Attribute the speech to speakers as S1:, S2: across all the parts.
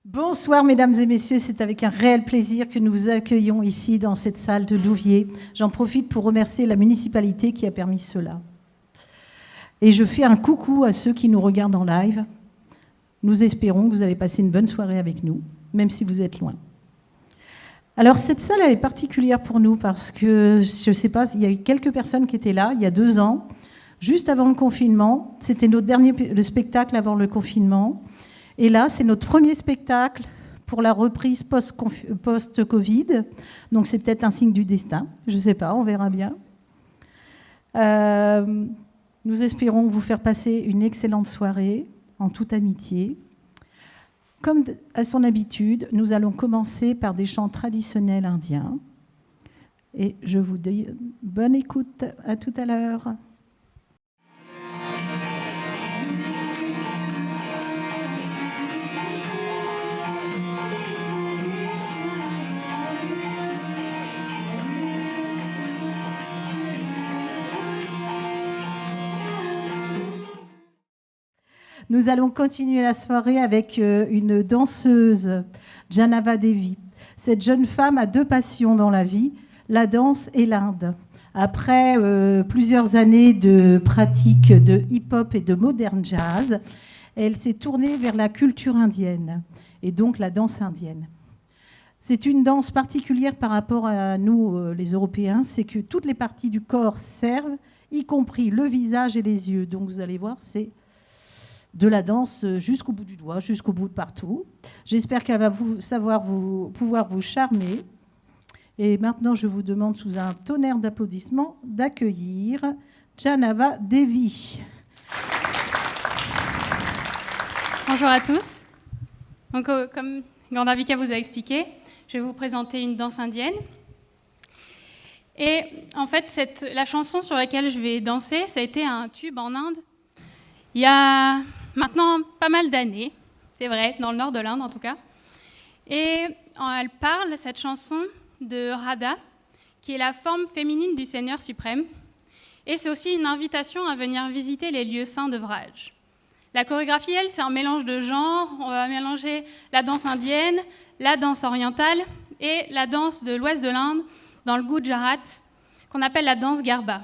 S1: Bonsoir mesdames et messieurs, c'est avec un réel plaisir que nous vous accueillons ici dans cette salle de Louviers. J'en profite pour remercier la municipalité qui a permis cela. Et je fais un coucou à ceux qui nous regardent en live. Nous espérons que vous allez passer une bonne soirée avec nous, même si vous êtes loin. Alors cette salle, elle est particulière pour nous parce que, je ne sais pas, il y a eu quelques personnes qui étaient là il y a 2 ans, juste avant le confinement. C'était le spectacle avant le confinement. Et là, c'est notre premier spectacle pour la reprise post-Covid. Donc c'est peut-être un signe du destin. Je ne sais pas, on verra bien. Nous espérons vous faire passer une excellente soirée en toute amitié. Comme à son habitude, nous allons commencer par des chants traditionnels indiens. Et je vous dis bonne écoute, à tout à l'heure. Nous allons continuer la soirée avec une danseuse, Janava Devi. Cette jeune femme a 2 passions dans la vie, la danse et l'Inde. Après plusieurs années de pratique de hip-hop et de modern jazz, elle s'est tournée vers la culture indienne, et donc la danse indienne. C'est une danse particulière par rapport à nous, les Européens, c'est que toutes les parties du corps servent, y compris le visage et les yeux. Donc vous allez voir, c'est de la danse jusqu'au bout du doigt, jusqu'au bout de partout. J'espère qu'elle va pouvoir vous charmer. Et maintenant, je vous demande, sous un tonnerre d'applaudissements, d'accueillir Janava Devi.
S2: Bonjour à tous. Donc, comme Gandharvika vous a expliqué, je vais vous présenter une danse indienne. Et en fait, la chanson sur laquelle je vais danser, ça a été un tube en Inde il y a maintenant pas mal d'années, c'est vrai, dans le nord de l'Inde en tout cas. Et elle parle, cette chanson, de Radha, qui est la forme féminine du Seigneur suprême. Et c'est aussi une invitation à venir visiter les lieux saints de Vraj. La chorégraphie, elle, c'est un mélange de genres. On va mélanger la danse indienne, la danse orientale et la danse de l'ouest de l'Inde, dans le Gujarat, qu'on appelle la danse Garba.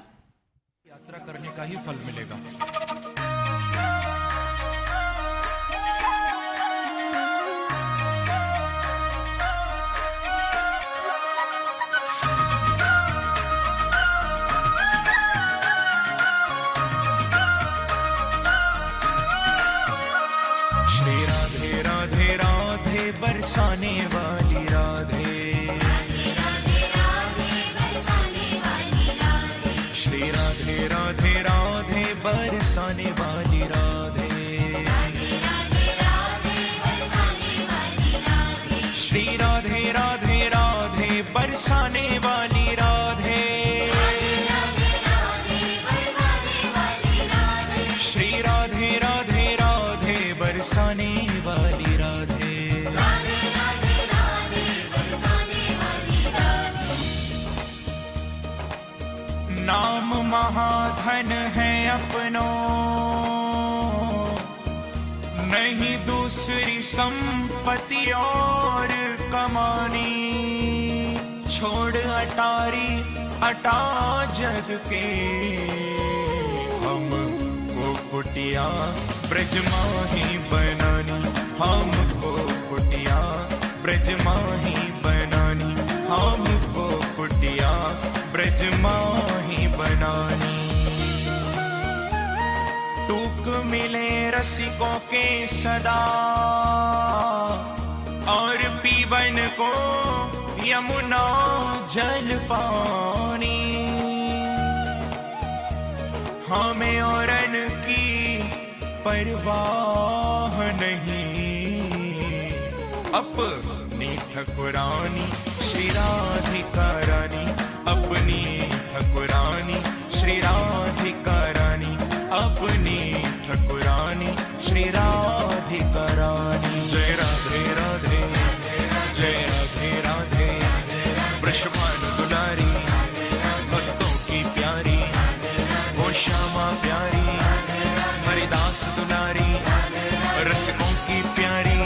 S3: बरसाने वाली राधे श्री राधे राधे राधे बरसाने वाली राधे श्री राधे राधे राधे बरसाने वाली राधे श्री राधे राधे राधे बरसाने वाली राधे नाम महाधन है अपनो नहीं दूसरी संपत्ति और कमानी छोड़ अटारी अटा जग के हम को कुटिया ब्रज माही बनानी हम को कुटिया ब्रज माही बनानी हम को कुटिया ब्रज माही बनानी टूक मिले रसिकों के सदा और पीवन को यमुना जल पानी हमें औरन की परवाह नहीं अपनी ठकुरानी श्री राधिका रानी अपनी ठकुरानी श्री राधिका रानी अपनी ठकुरानी श्री राधिका रानी जय राधे राधे जय राधे राधे वृषभान दुलारी भक्तों की प्यारी वो श्यामा प्यारी हरिदास दुलारी रसिकों की प्यारी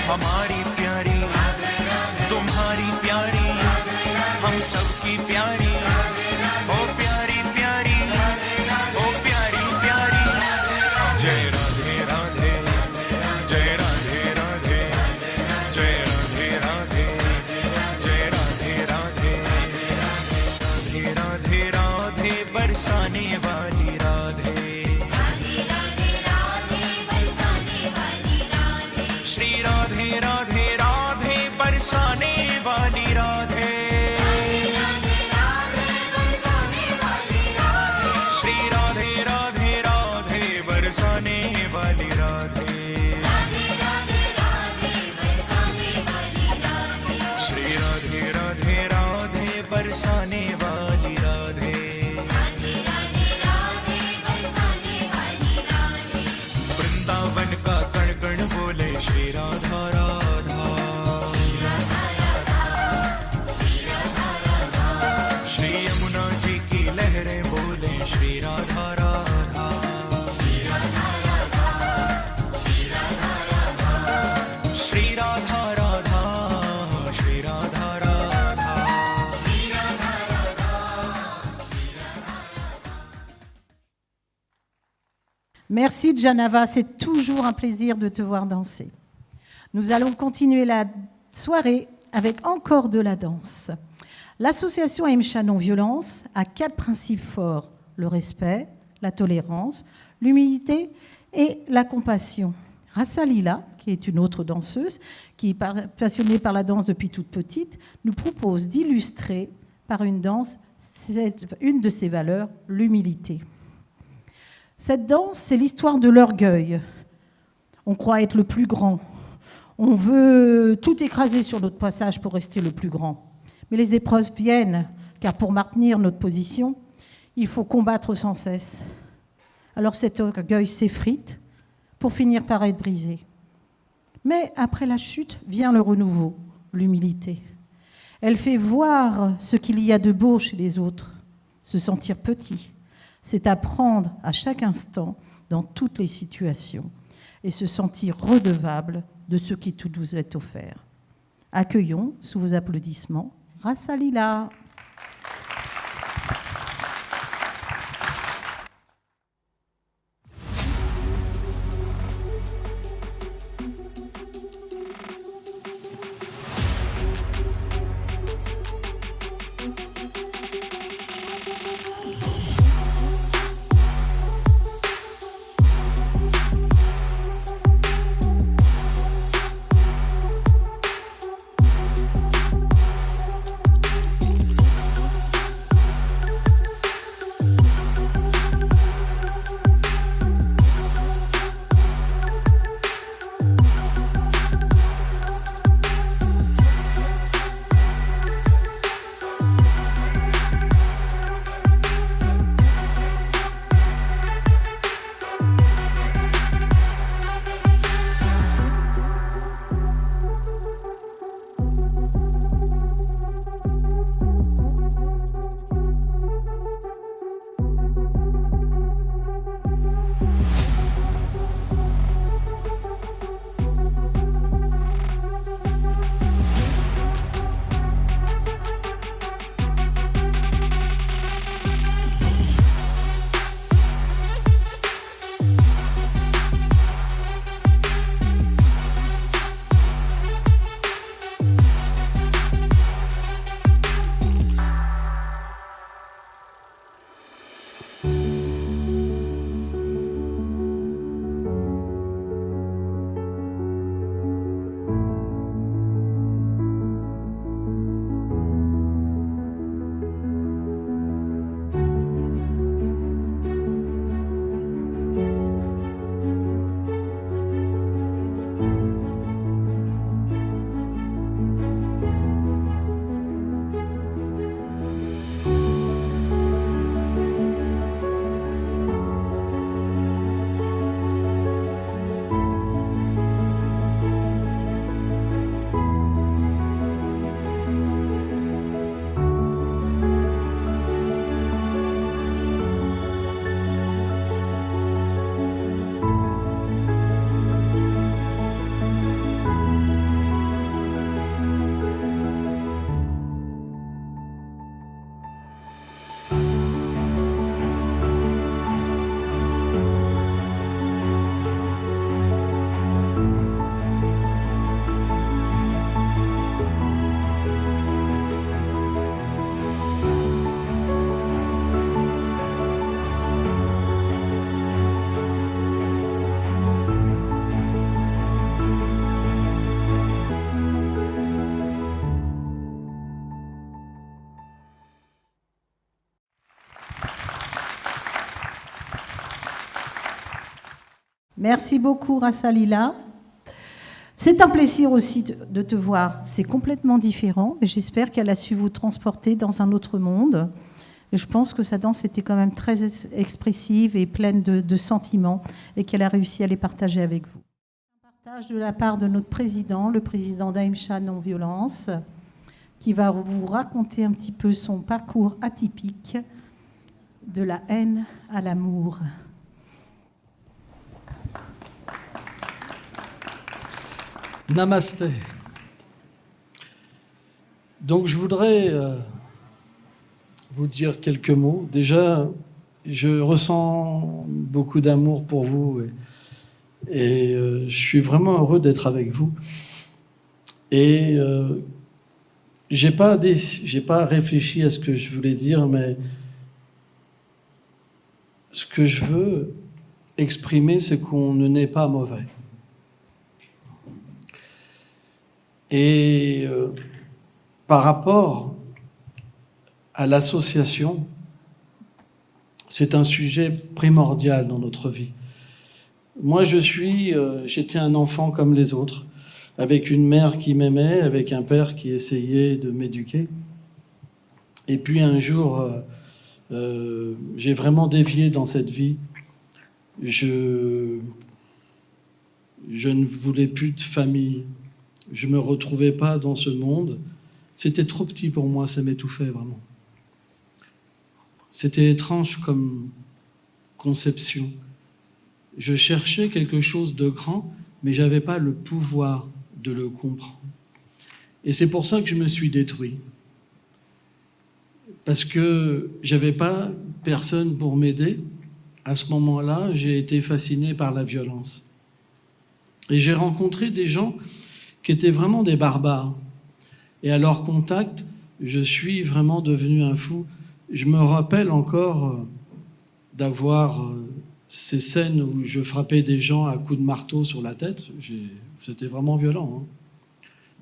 S3: हमारी प्यारी तुम्हारी प्यारी हम सबकी प्यारी ओ प्यारी प्यारी ओ प्यारी प्यारी जय राधे राधे जय राधे राधे जय राधे राधे जय राधे राधे राधे राधे राधे बरसाने वाली राधे श्री राधे राधे राधे बरसाने वाली राधे श्री राधे राधे राधे बरसाने वाली राधे श्री राधे राधे राधे बरसाने वाली राधे वृंदावन का कण कण बोले श्री राधा राधा श्री यमुना जी की लहरें बोले श्री राधा राधा श्री राधा राधा श्री राधा Radha
S1: Merci Janava, c'est toujours un plaisir de te voir danser. Nous allons continuer la soirée avec encore de la danse. L'association Aimcha Non-Violence a 4 principes forts: le respect, la tolérance, l'humilité et la compassion. Rassalila, qui est une autre danseuse, qui est passionnée par la danse depuis toute petite, nous propose d'illustrer par une danse une de ses valeurs, l'humilité. Cette danse, c'est l'histoire de l'orgueil. On croit être le plus grand. On veut tout écraser sur notre passage pour rester le plus grand. Mais les épreuves viennent, car pour maintenir notre position, il faut combattre sans cesse. Alors cet orgueil s'effrite pour finir par être brisé. Mais après la chute vient le renouveau, l'humilité. Elle fait voir ce qu'il y a de beau chez les autres, se sentir petit. C'est apprendre à chaque instant, dans toutes les situations, et se sentir redevable de ce qui tout nous est offert. Accueillons, sous vos applaudissements, Rassalila. Merci beaucoup, Rassalila. C'est un plaisir aussi de te voir. C'est complètement différent, mais j'espère qu'elle a su vous transporter dans un autre monde. Et je pense que sa danse était quand même très expressive et pleine de sentiments et qu'elle a réussi à les partager avec vous. Un partage de la part de notre président, le président d'Aïmcha Non-Violence, qui va vous raconter un petit peu son parcours atypique de la haine à l'amour.
S4: Namasté. Donc je voudrais vous dire quelques mots. Déjà, je ressens beaucoup d'amour pour vous et je suis vraiment heureux d'être avec vous. Et j'ai pas réfléchi à ce que je voulais dire, mais ce que je veux exprimer, c'est qu'on ne naît pas mauvais. Et par rapport à l'association, c'est un sujet primordial dans notre vie. Moi, j'étais un enfant comme les autres, avec une mère qui m'aimait, avec un père qui essayait de m'éduquer. Et puis un jour, j'ai vraiment dévié dans cette vie. Je ne voulais plus de famille. Je ne me retrouvais pas dans ce monde. C'était trop petit pour moi, ça m'étouffait vraiment. C'était étrange comme conception. Je cherchais quelque chose de grand, mais je n'avais pas le pouvoir de le comprendre. Et c'est pour ça que je me suis détruit. Parce que je n'avais pas personne pour m'aider. À ce moment-là, j'ai été fasciné par la violence. Et j'ai rencontré des gens qui étaient vraiment des barbares. Et à leur contact, je suis vraiment devenu un fou. Je me rappelle encore d'avoir ces scènes où je frappais des gens à coups de marteau sur la tête. C'était vraiment violent. Hein.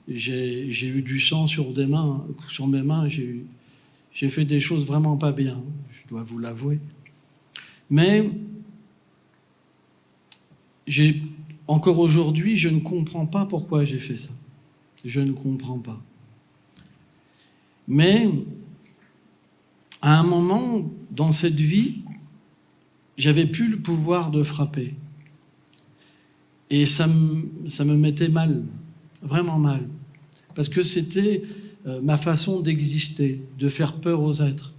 S4: J'ai eu du sang sur mes mains. J'ai fait des choses vraiment pas bien, je dois vous l'avouer. Mais encore aujourd'hui, je ne comprends pas pourquoi j'ai fait ça. Je ne comprends pas. Mais à un moment dans cette vie, j'avais plus le pouvoir de frapper. Et ça me mettait mal, vraiment mal. Parce que c'était ma façon d'exister, de faire peur aux êtres.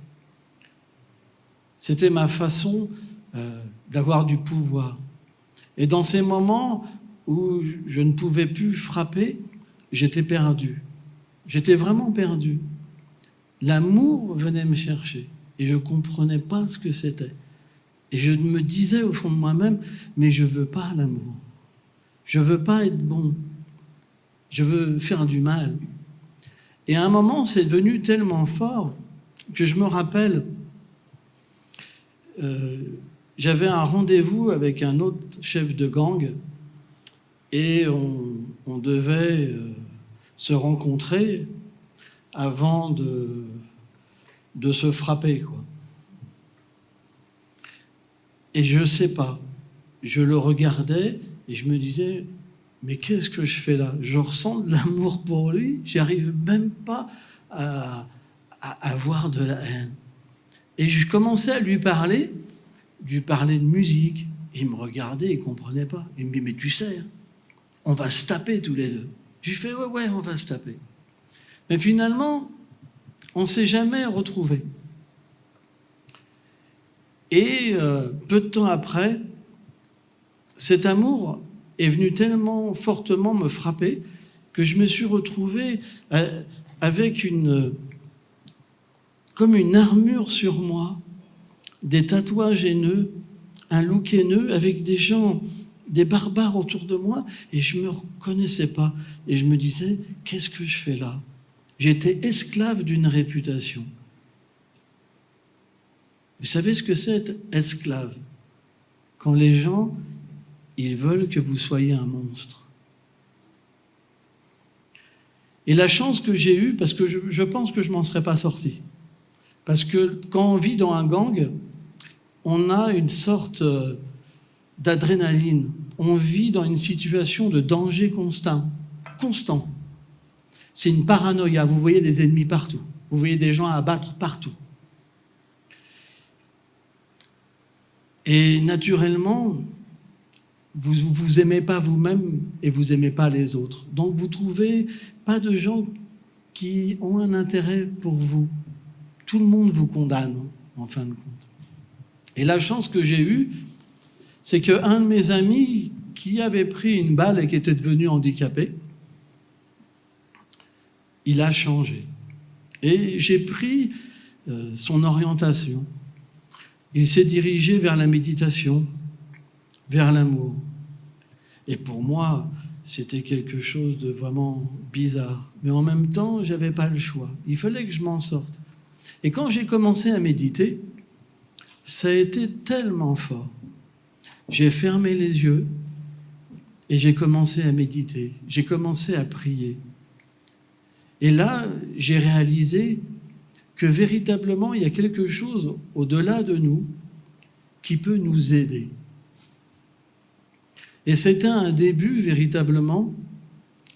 S4: C'était ma façon d'avoir du pouvoir. Et dans ces moments où je ne pouvais plus frapper, j'étais perdu. J'étais vraiment perdu. L'amour venait me chercher et je ne comprenais pas ce que c'était. Et je me disais au fond de moi-même, mais je ne veux pas l'amour. Je ne veux pas être bon. Je veux faire du mal. Et à un moment, c'est devenu tellement fort que je me rappelle, j'avais un rendez-vous avec un autre chef de gang et on devait se rencontrer avant de se frapper, quoi. Et je ne sais pas, je le regardais et je me disais, mais qu'est-ce que je fais là? Je ressens de l'amour pour lui, j'arrive même pas à avoir de la haine. Et je commençais à lui parler de musique. Il me regardait, il ne comprenait pas. Il me dit, mais tu sais, on va se taper tous les deux. Je lui fais, ouais, on va se taper. Mais finalement, on ne s'est jamais retrouvés. Et peu de temps après, cet amour est venu tellement fortement me frapper que je me suis retrouvé avec comme une armure sur moi, des tatouages haineux, un look haineux, avec des gens, des barbares autour de moi, et je ne me reconnaissais pas. Et je me disais, qu'est-ce que je fais là? J'étais esclave d'une réputation. Vous savez ce que c'est être esclave? Quand les gens, ils veulent que vous soyez un monstre. Et la chance que j'ai eue, parce que je pense que je ne m'en serais pas sorti. Parce que quand on vit dans un gang, on a une sorte d'adrénaline. on vit dans une situation de danger constant. C'est une paranoïa. Vous voyez des ennemis partout. Vous voyez des gens à abattre partout. Et naturellement, vous ne vous aimez pas vous-même et vous n'aimez pas les autres. Donc vous ne trouvez pas de gens qui ont un intérêt pour vous. Tout le monde vous condamne, en fin de compte. Et la chance que j'ai eue, c'est qu'un de mes amis qui avait pris une balle et qui était devenu handicapé, il a changé. Et j'ai pris son orientation. Il s'est dirigé vers la méditation, vers l'amour. Et pour moi, c'était quelque chose de vraiment bizarre. Mais en même temps, je n'avais pas le choix. Il fallait que je m'en sorte. Et quand j'ai commencé à méditer, ça a été tellement fort. J'ai fermé les yeux et j'ai commencé à méditer. J'ai commencé à prier. Et là, j'ai réalisé que véritablement, il y a quelque chose au-delà de nous qui peut nous aider. Et c'était un début, véritablement,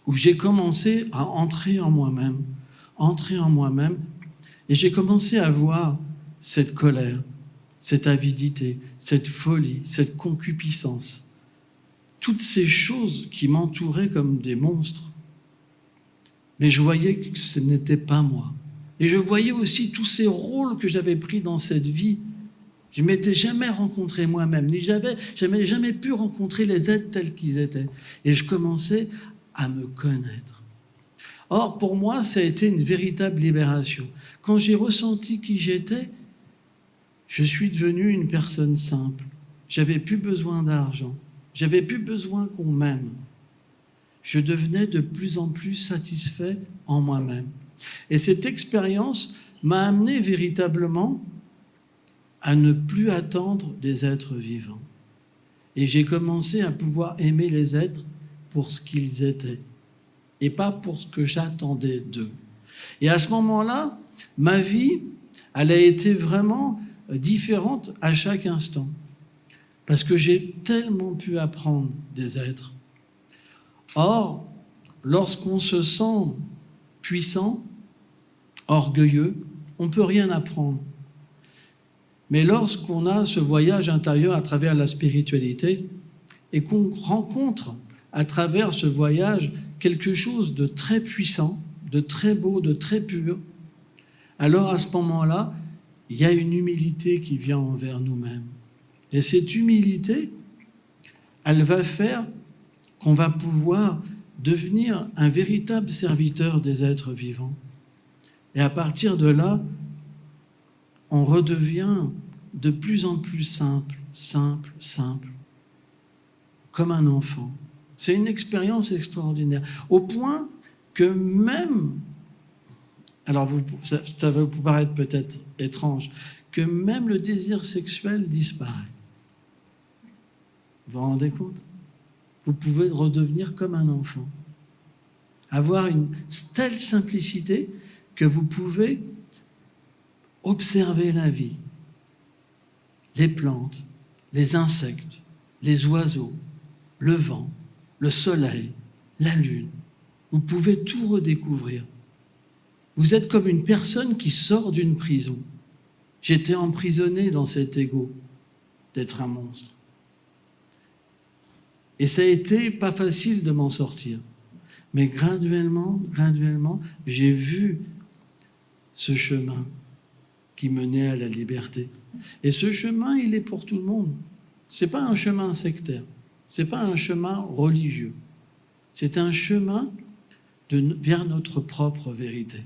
S4: où j'ai commencé à entrer en moi-même, et j'ai commencé à voir cette colère, cette avidité, cette folie, cette concupiscence, toutes ces choses qui m'entouraient comme des monstres. Mais je voyais que ce n'était pas moi. Et je voyais aussi tous ces rôles que j'avais pris dans cette vie. Je ne m'étais jamais rencontré moi-même, ni j'avais jamais pu rencontrer les êtres tels qu'ils étaient. Et je commençais à me connaître. Or, pour moi, ça a été une véritable libération. Quand j'ai ressenti qui j'étais, je suis devenu une personne simple. J'avais plus besoin d'argent. J'avais plus besoin qu'on m'aime. Je devenais de plus en plus satisfait en moi-même. Et cette expérience m'a amené véritablement à ne plus attendre des êtres vivants. Et j'ai commencé à pouvoir aimer les êtres pour ce qu'ils étaient et pas pour ce que j'attendais d'eux. Et à ce moment-là, ma vie, elle a été vraiment différente à chaque instant. Parce que j'ai tellement pu apprendre des êtres. Or, lorsqu'on se sent puissant, orgueilleux, on ne peut rien apprendre. Mais lorsqu'on a ce voyage intérieur à travers la spiritualité et qu'on rencontre à travers ce voyage quelque chose de très puissant, de très beau, de très pur, alors à ce moment-là, il y a une humilité qui vient envers nous-mêmes. Et cette humilité, elle va faire qu'on va pouvoir devenir un véritable serviteur des êtres vivants. Et à partir de là, on redevient de plus en plus simple, comme un enfant. C'est une expérience extraordinaire, au point que même, alors ça va vous paraître peut-être étrange, que même le désir sexuel disparaît. Vous vous rendez compte ? Vous pouvez redevenir comme un enfant. Avoir une telle simplicité que vous pouvez observer la vie, les plantes, les insectes, les oiseaux, le vent, le soleil, la lune. Vous pouvez tout redécouvrir. Vous êtes comme une personne qui sort d'une prison. J'étais emprisonné dans cet ego d'être un monstre. Et ça a été pas facile de m'en sortir. Mais graduellement, j'ai vu ce chemin qui menait à la liberté. Et ce chemin, il est pour tout le monde. Ce n'est pas un chemin sectaire. Ce n'est pas un chemin religieux. C'est un chemin vers notre propre vérité.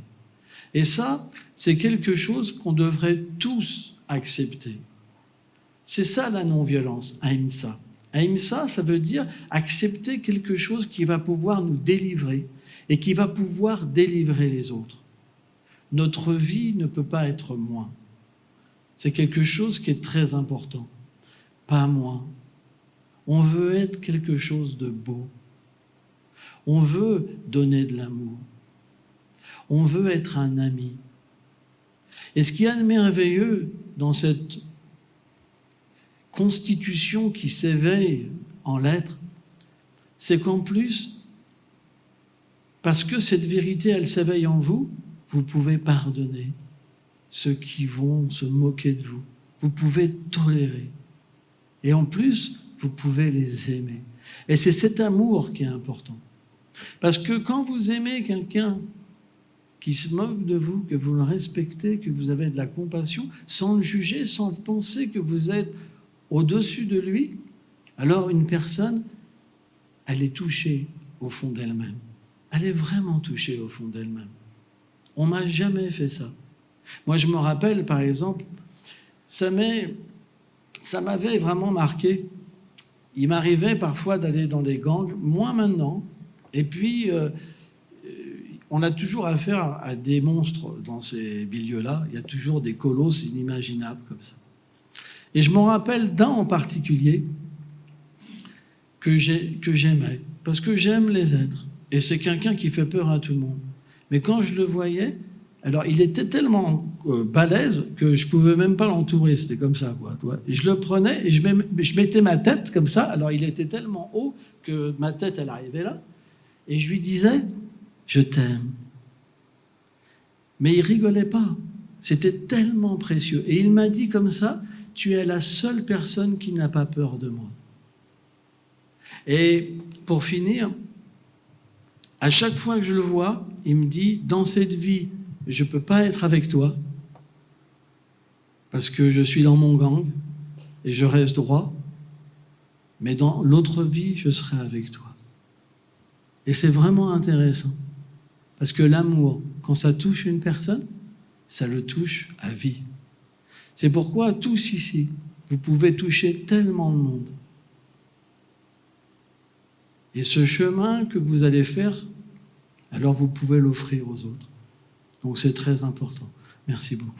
S4: Et ça, c'est quelque chose qu'on devrait tous accepter. C'est ça la non-violence, ahimsa. Ahimsa, ça veut dire accepter quelque chose qui va pouvoir nous délivrer et qui va pouvoir délivrer les autres. Notre vie ne peut pas être moins. C'est quelque chose qui est très important. Pas moins. On veut être quelque chose de beau. On veut donner de l'amour. On veut être un ami. Et ce qu'il y a de merveilleux dans cette constitution qui s'éveille en l'être, c'est qu'en plus, parce que cette vérité, elle s'éveille en vous, vous pouvez pardonner ceux qui vont se moquer de vous. Vous pouvez tolérer. Et en plus, vous pouvez les aimer. Et c'est cet amour qui est important. Parce que quand vous aimez quelqu'un qui se moque de vous, que vous le respectez, que vous avez de la compassion, sans le juger, sans penser que vous êtes au-dessus de lui, alors une personne, elle est touchée au fond d'elle-même. Elle est vraiment touchée au fond d'elle-même. On ne m'a jamais fait ça. Moi, je me rappelle, par exemple, ça m'avait vraiment marqué. Il m'arrivait parfois d'aller dans des gangs, moins maintenant. Et puis, on a toujours affaire à des monstres dans ces milieux-là. Il y a toujours des colosses inimaginables comme ça. Et je me rappelle d'un en particulier que j'aimais, parce que j'aime les êtres. Et c'est quelqu'un qui fait peur à tout le monde. Mais quand je le voyais, alors il était tellement balèze que je ne pouvais même pas l'entourer. C'était comme ça, quoi. Et je le prenais et je mettais ma tête comme ça. Alors il était tellement haut que ma tête, elle arrivait là. Et je lui disais, je t'aime. Mais il rigolait pas. C'était tellement précieux. Et il m'a dit comme ça, tu es la seule personne qui n'a pas peur de moi. Et pour finir, à chaque fois que je le vois, il me dit, dans cette vie, je ne peux pas être avec toi parce que je suis dans mon gang et je reste droit, mais dans l'autre vie, je serai avec toi. Et c'est vraiment intéressant parce que l'amour, quand ça touche une personne, ça le touche à vie. C'est pourquoi tous ici, vous pouvez toucher tellement de monde. Et ce chemin que vous allez faire, alors vous pouvez l'offrir aux autres. Donc c'est très important. Merci beaucoup.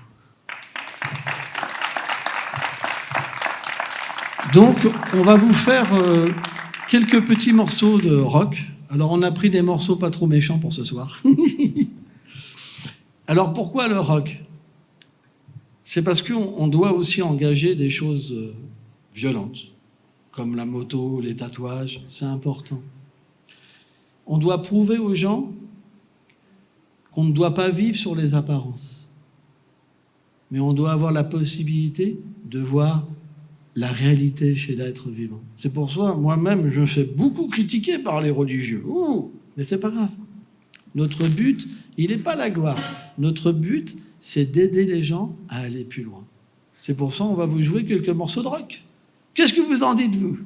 S4: Donc on va vous faire quelques petits morceaux de rock. Alors on a pris des morceaux pas trop méchants pour ce soir. Alors pourquoi le rock ? C'est parce qu'on doit aussi engager des choses violentes, comme la moto, les tatouages, c'est important. On doit prouver aux gens qu'on ne doit pas vivre sur les apparences, mais on doit avoir la possibilité de voir la réalité chez l'être vivant. C'est pour ça, moi-même, je me fais beaucoup critiquer par les religieux. Ouh, mais c'est pas grave. Notre but, il n'est pas la gloire. Notre but, c'est d'aider les gens à aller plus loin. C'est pour ça qu'on va vous jouer quelques morceaux de rock. Qu'est-ce que vous en dites, vous ?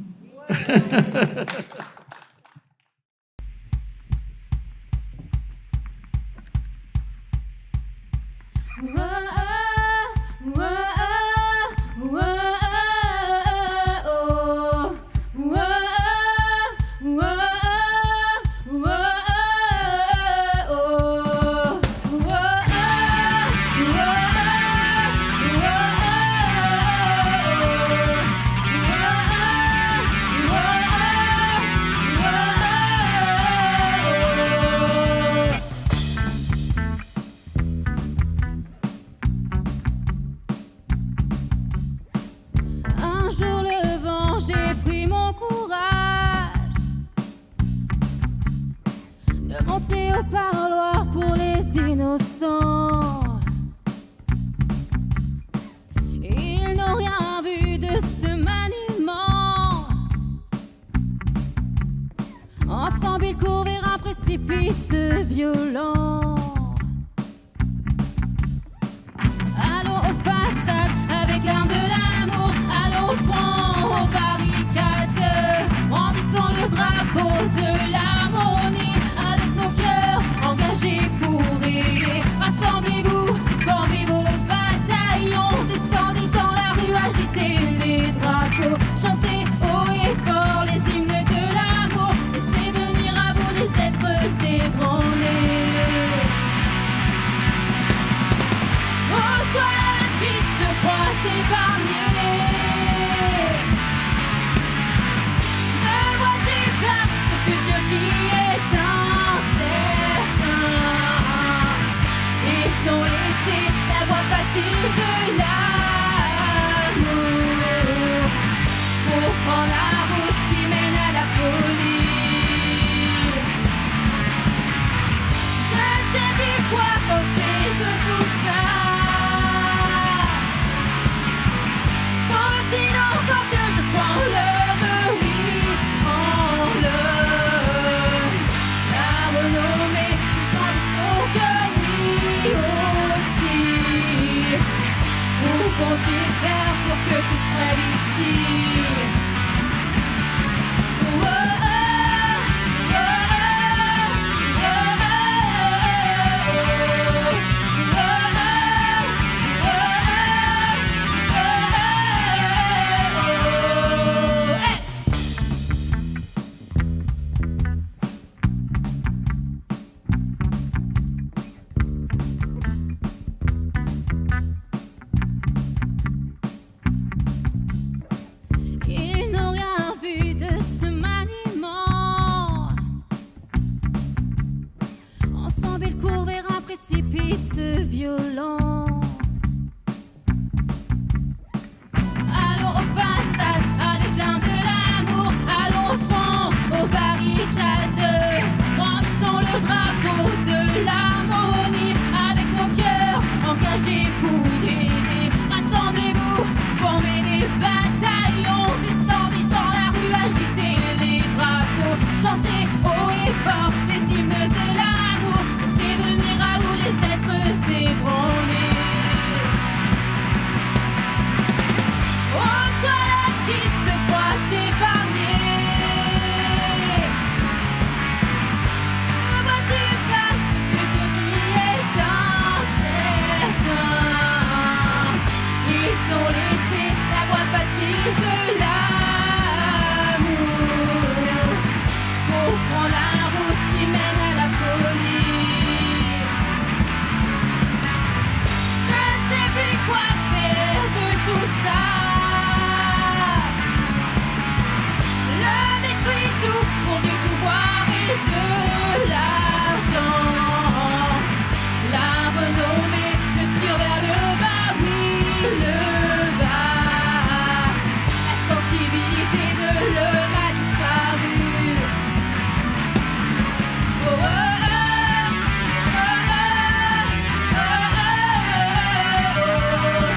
S5: Pour prendre la route qui mène à la folie. L'automobile court vers un précipice violent. Allons aux façades, à l'éclat de l'amour. Allons au front, aux barricades. Brandissons le drapeau de l'harmonie. Avec nos cœurs engagés pour aider. Rassemblez-vous, formez des bataillons. Descendez dans la rue, agitez les drapeaux. Chantez haut et fort les hymnes de l'amour. C'est venir à où les êtres s'ébranler. Oh, toi qui se croit épargné, vois-tu pas ce futur qui est incertain? Ils ont laissé la voie facile de l'amour pour prendre la route qui mène à la folie. Je ne sais plus quoi faire de tout ça. Le détruit tout pour du pouvoir et de l'argent. La renommée le tire vers le bas, oui, le bas. La sensibilité de l'homme a disparu. Oh, oh, oh, oh, oh, oh, oh, oh.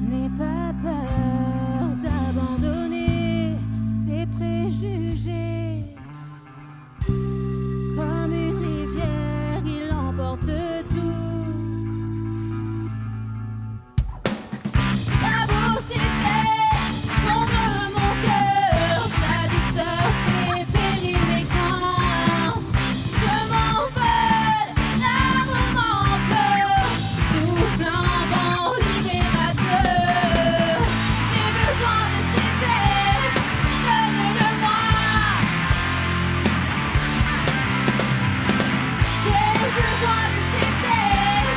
S5: N'aie pas peur d'abandonner tes préjugés. Comme une rivière, il emporte tout. Ta beauté fait fondre mon cœur, ta douceur fait bénir mes craintes. Je m'envole, l'amour m'emporte, souffle un vent libérateur. J'ai besoin de ces ailes, donne-le-moi. J'ai besoin de ces ailes,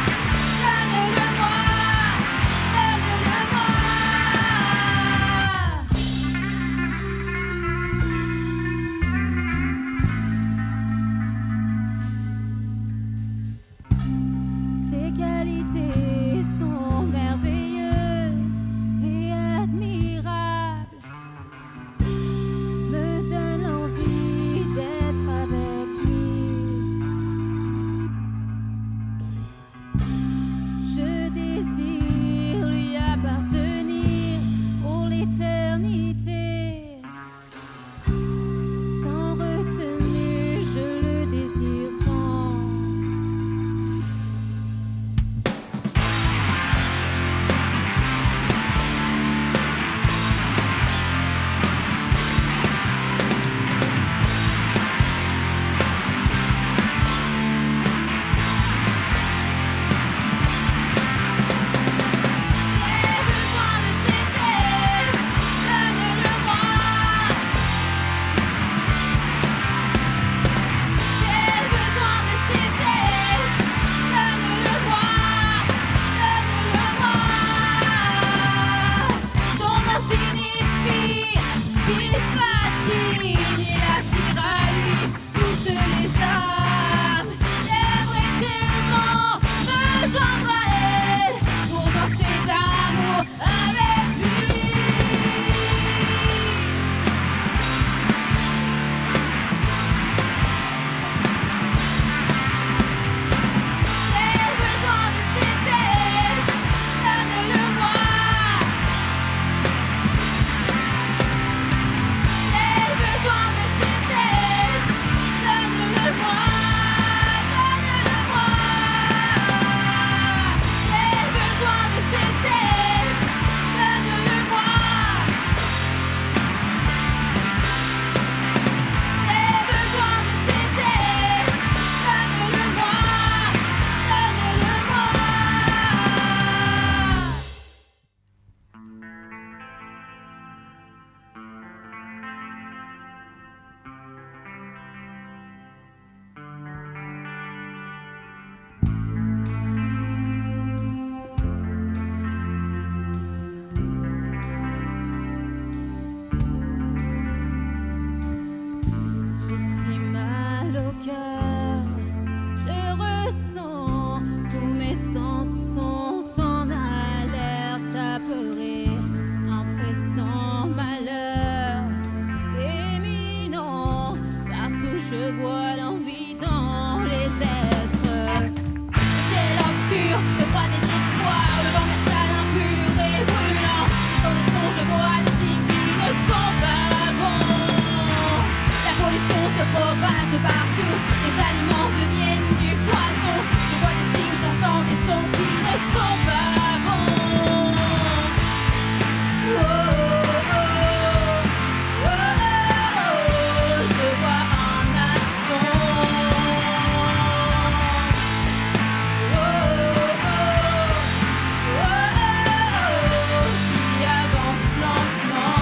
S5: donne-le-moi, donne-le-moi. Ses qualités sont merveilleuses et admirables, me donnent l'envie d'être avec lui. Je désire lui appartenir pour l'éternité. Sans retenue, je le désire tant. le froid des espoirs, le vent glacial impur et brûlant. Dans le son, je vois des signes qui ne sont pas bons. La pollution se propage partout, les aliments deviennent du poison. Je vois des signes, j'entends des sons qui ne sont pas bons. Oh, oh, oh, oh, oh, je vois un accent. Oh, oh, oh, oh, qui avance lentement.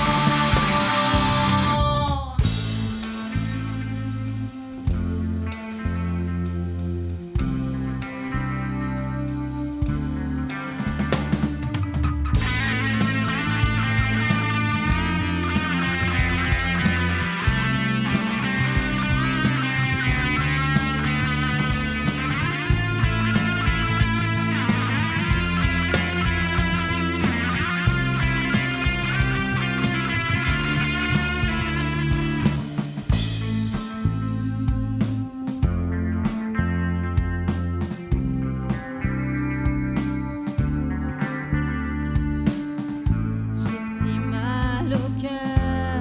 S5: J'ai si mal au cœur,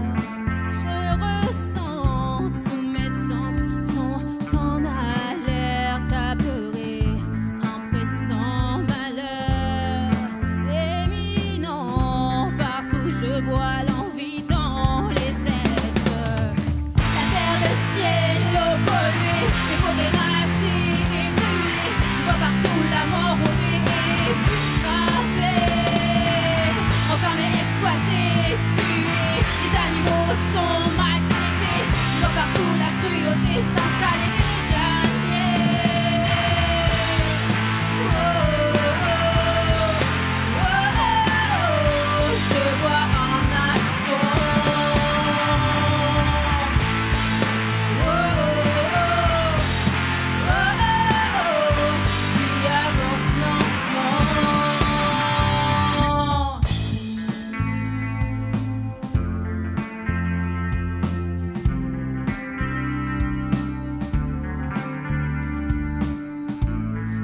S5: je ressens tous mes sens sont en alerte, apeurés, un pressant malheur éminent. Partout je vois l'envie dans les êtres. La terre, le ciel, l'eau polluée, les forêts rasées et brûlées. Je vois partout la mort rôder et frapper. Enfermés, exploités, tués, les animaux sont maltraités. Je vois partout la cruauté s'installer et gagner. Oh, oh, oh, oh, oh, je vois un accent. Oh, oh, oh, oh, qui avance lentement.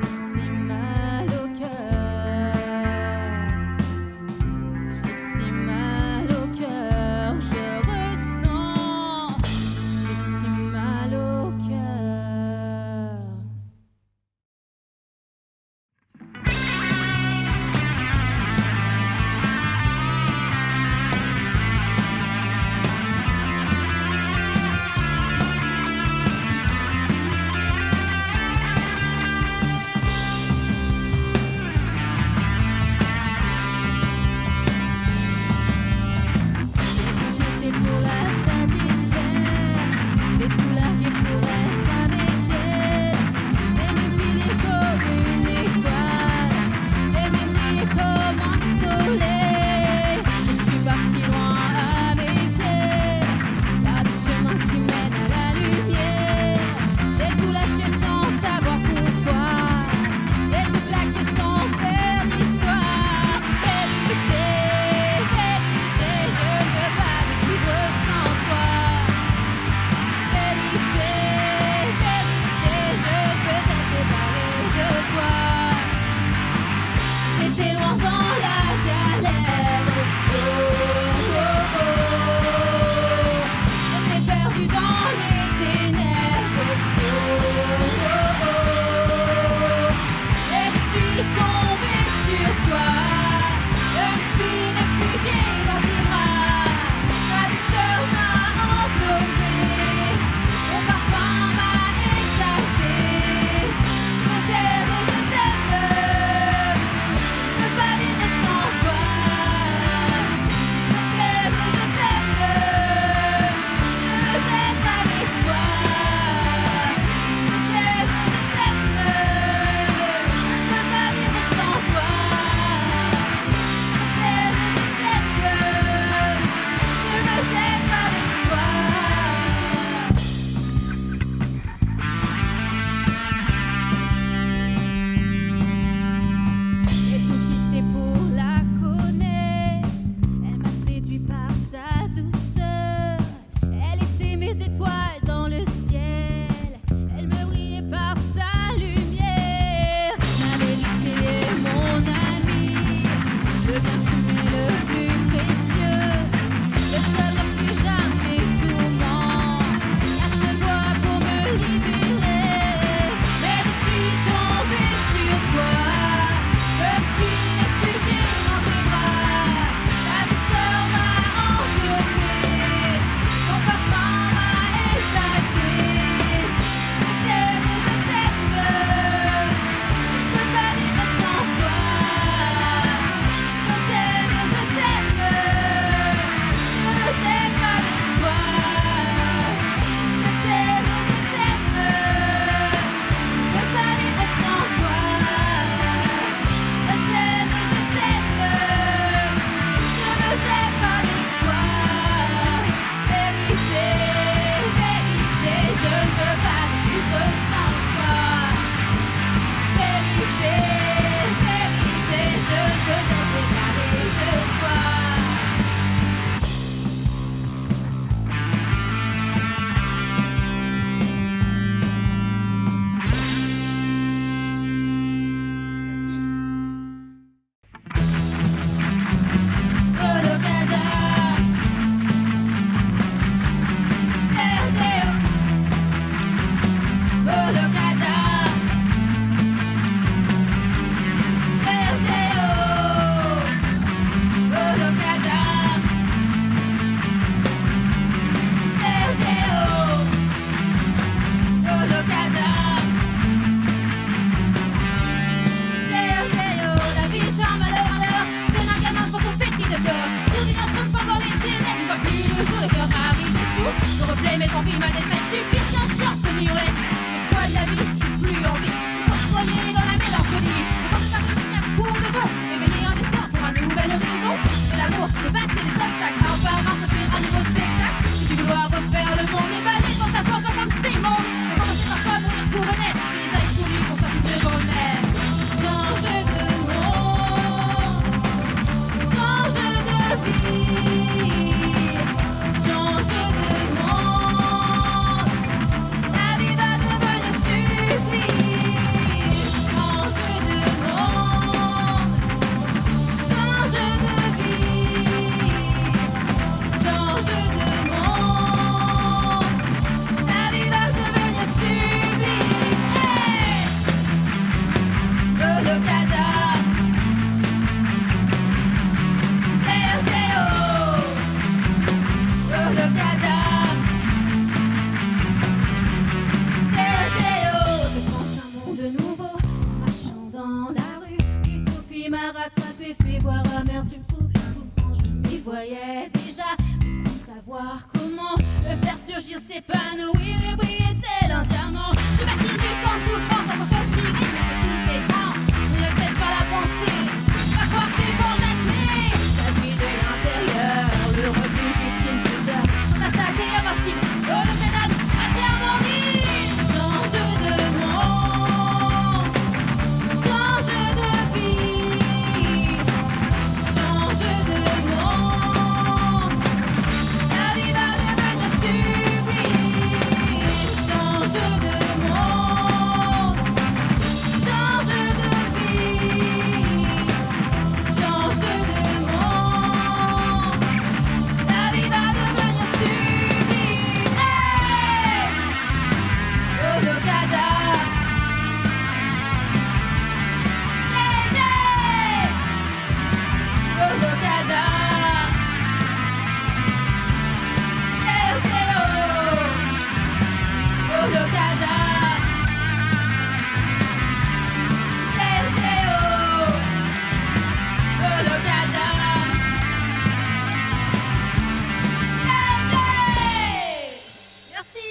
S5: J'ai si mal au cœur, j'ai si mal au cœur, je ressens, j'ai si mal au cœur. J'ai pour la satisfaire, j'ai tout largué pour être avec elle. J'ai même filé comme une étoile, j'ai même brillé comme un soleil. Je suis partie loin avec elle, pas de chemin qui mène à la lumière. J'ai tout lâché sans savoir pourquoi, j'ai tout plaqué sans faire d'histoire. Vérité, vérité, je ne veux pas vivre sans toi. Vérité, vérité, je ne peux être séparée de toi. J'étais loin dans la galère. Oh, oh, oh. J'étais perdue dans les ténèbres. Oh, oh, oh. Et je suis tombée sur toi. Je me suis réfugiée dans tes bras. Ta douceur m'a enveloppée. Ton parfum m'a exalté. Je t'aime, je t'aime. Je ne peux pas vivre sans toi. Je t'aime, je t'aime. Je veux être avec toi. Je t'aime, je t'aime. Je ne peux pas vivre soleil, mes envies, ma détresse. Je suis pire qu'un short tenu en laisse. Le poids de la vie, plus envie. Foyer dans la mélancolie. Quand je passe à court de vent, réveiller un destin pour un nouvel horizon. De l'amour, dépasser les obstacles. Un par un, construire un nouveau spectacle. Tu dois refaire le monde, évader dans ta force comme c'est le monde. Et commencer parfois à mourir pour renaître. Les ailes courues pour faire plus de bonheur. Change de monde, change de vie, change de monde. La vie va devenir sublime. Change de monde, change de vie, change de monde. La vie va devenir sublime. Le cadavre, Théo, le cadavre, Théo. Je pense un monde nouveau, marchant dans la rue. L'utopie m'a rattrapé, fait voir amertume, trouble et souffrance. Je m'y voyais déjà, mais sans savoir comment le faire surgir, s'épanouir et briller tel un diamant. Je bâtis du sang de souffrance, en conscience spirituelle de tous les temps. Ne traite pas la pensée, va croire que t'es bon d'être. La vie de l'intérieur, le refuge ultime pudeur. Quand t'as saqué invincible, le pédale, à terre mon lit. Change de monde, change de vie, change de monde. La vie va devenir sublime. Change de monde, change de vie, change de monde. La vie va devenir sublime. Oh le cadavre, oh le cadavre, Théo, oh le cadavre, Théo, oh le cadavre. Merci.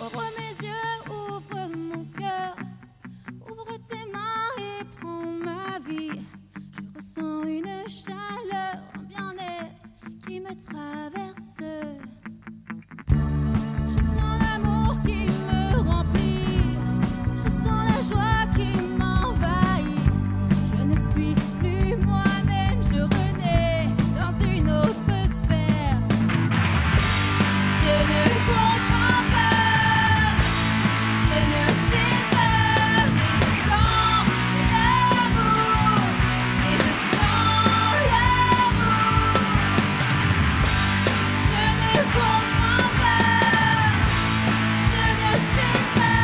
S5: Ouvre mes yeux, ouvre mon cœur, ouvre tes mains et prends ma vie. Je ressens une chaleur, un bien-être qui me traverse. Je sens l'amour qui me remplit, je sens la joie qui m'envahit. Je ne suis plus moi-même, je renais dans une autre sphère. Je ne comprends pas, je ne sais pas, mais je sens l'amour, et je sens l'amour. Je ne comprends pas, je ne sais pas,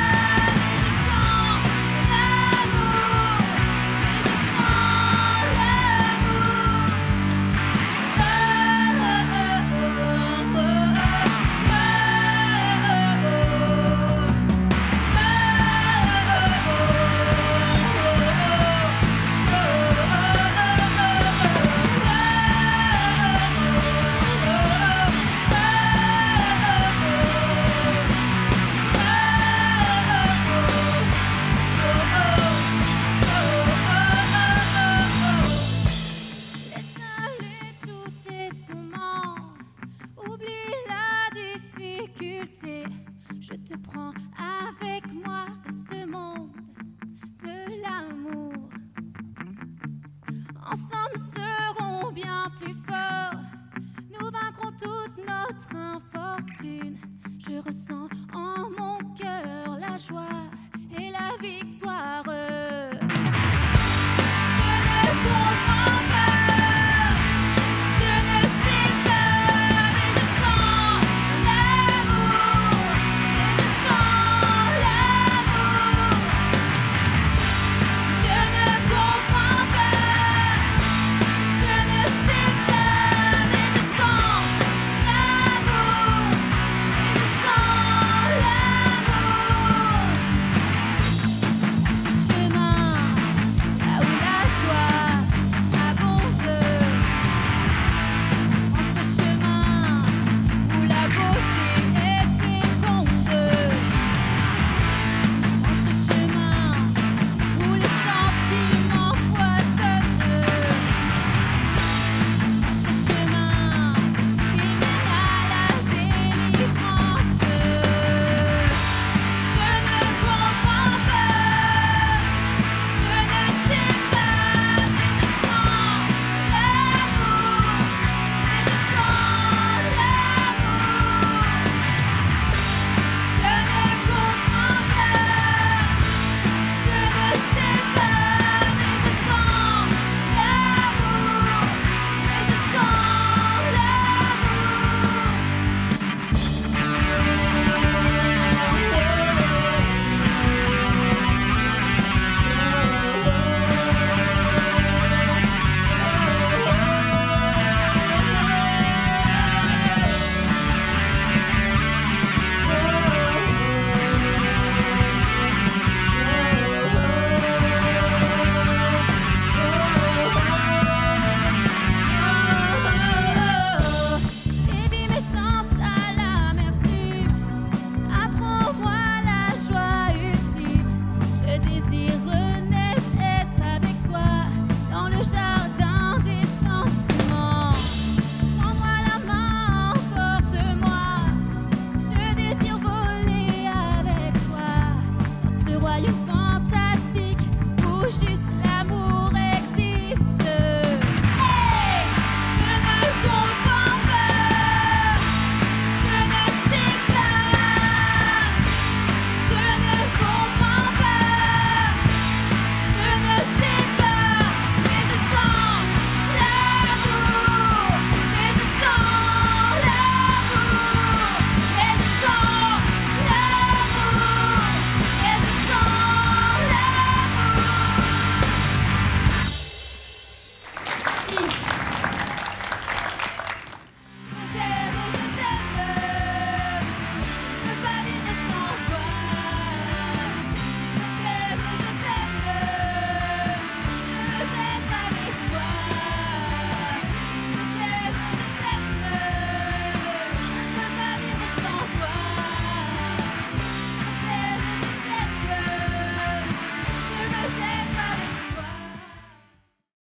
S5: mais je sens l'amour, et je sens Laisse aller tous tes tourments, oublie la difficulté. Je te prends avec moi dans ce monde de l'amour. Ensemble serons bien plus forts, nous vaincrons toute notre infortune. Je ressens